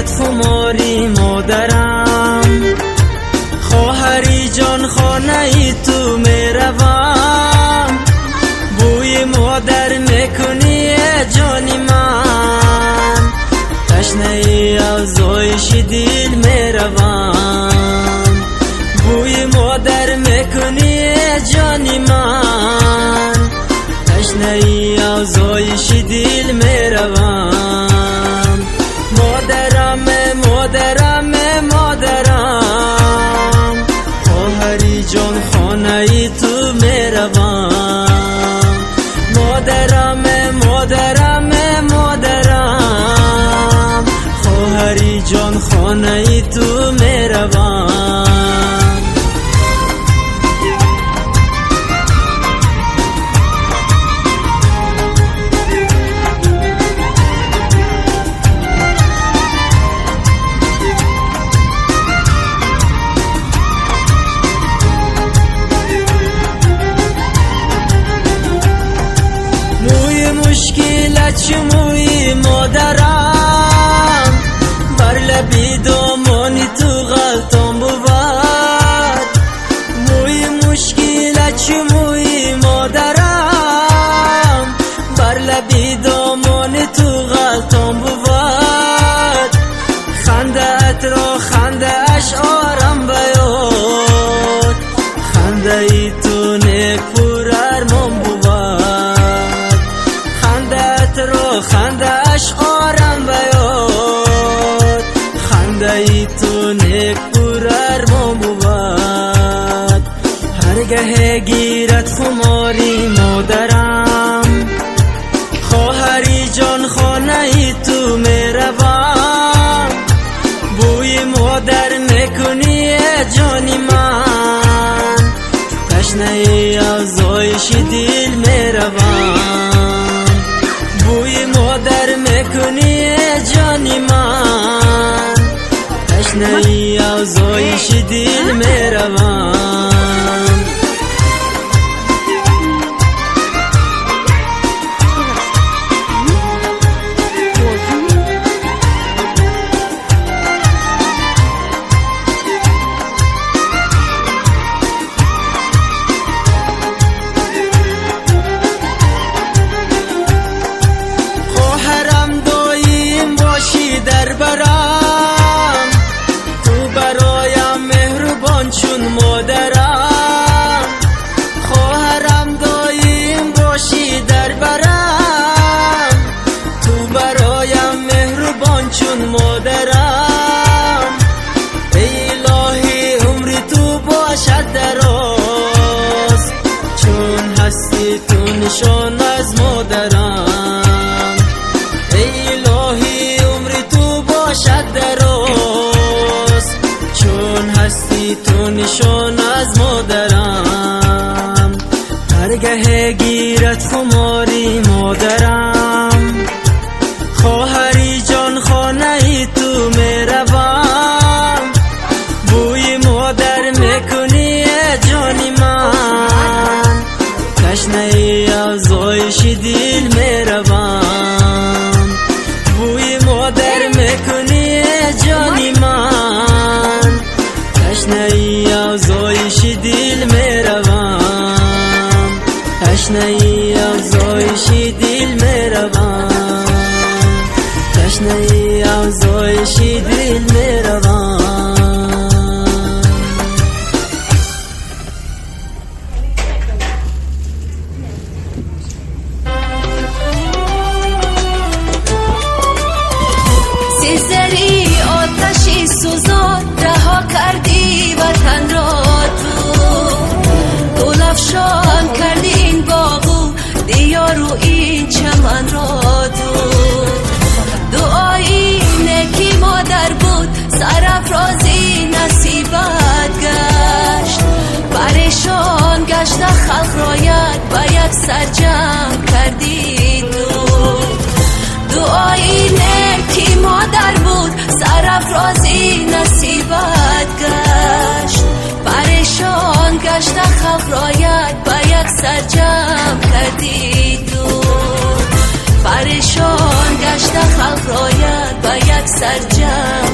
گیرد خماری مادرم، خواهری جان خانه ای تو میروم، بوی مادر میکنی جانی من، تشنه ای افزایش دل میروم، بوی مادر میکنی جانی من، تشنه ای افزایش دل میروم. مادرم مادرم مادرم، خواهری جان خانه ای تو میروم، مادرم مادرم مادرم، خواهری جان خانه ای تو میروم. مشکلت شموی مادرم، بر لبی دامانی تو غلطان بود، موی مشکلت شموی مادرم، بر لبی دامانی تو غلطان بود، خندت را خنده اشعارم بیاد، خنده ای تو نیک پر ارمان بود، خنده اشعارم بیاد، خنده ای تو نیک پر ارمان بود، هرگه گیرد خماری مادرم، خواهری جان خانه ای تو میروم، بوی مادر میکنی جانی من، تشنه ای افزایش دل میروم، بوی مادر میکنی جانی من، تشنه ای افزایش دل میروم. در برم تو برایم مهربان چون مادرم، خواهرم دایم باشی در برم، تو برایم مهربان چون مادرم، ای الهی عمر تو باشد دراز، چون هستی تو نشان از مادرم، ای الهی باشد دراز، چون هستی تو نشان از مادرم، هرگه گیرد خماری مادرم، خواهری جان خانه ای تو میروم، بوی مادر میکنی جانی من، تشنه ای افزایش دل میروم، بوی مادر میکنی جانی من، تشنه ای افزایش دل میروم، تشنه ای افزایش دل میروم، تشنه ای افزایش دل میروم. سیزری آتشی سوزان رها کردی وطن را تو، گل افشان کردی این باغو دیار و این چمن را تو، دعایی نکی مادر بود سرافرازی نصیبت گشت، پریشان گشت خلق رایت با یک سر جمع کردی تو، دعایی نکی مادر بود سرافرازی نصیبت گشت، پریشان گشت خلق رایت با یک سر جمع کردی تو، پریشان گشت خلق رایت با یک یک سرجم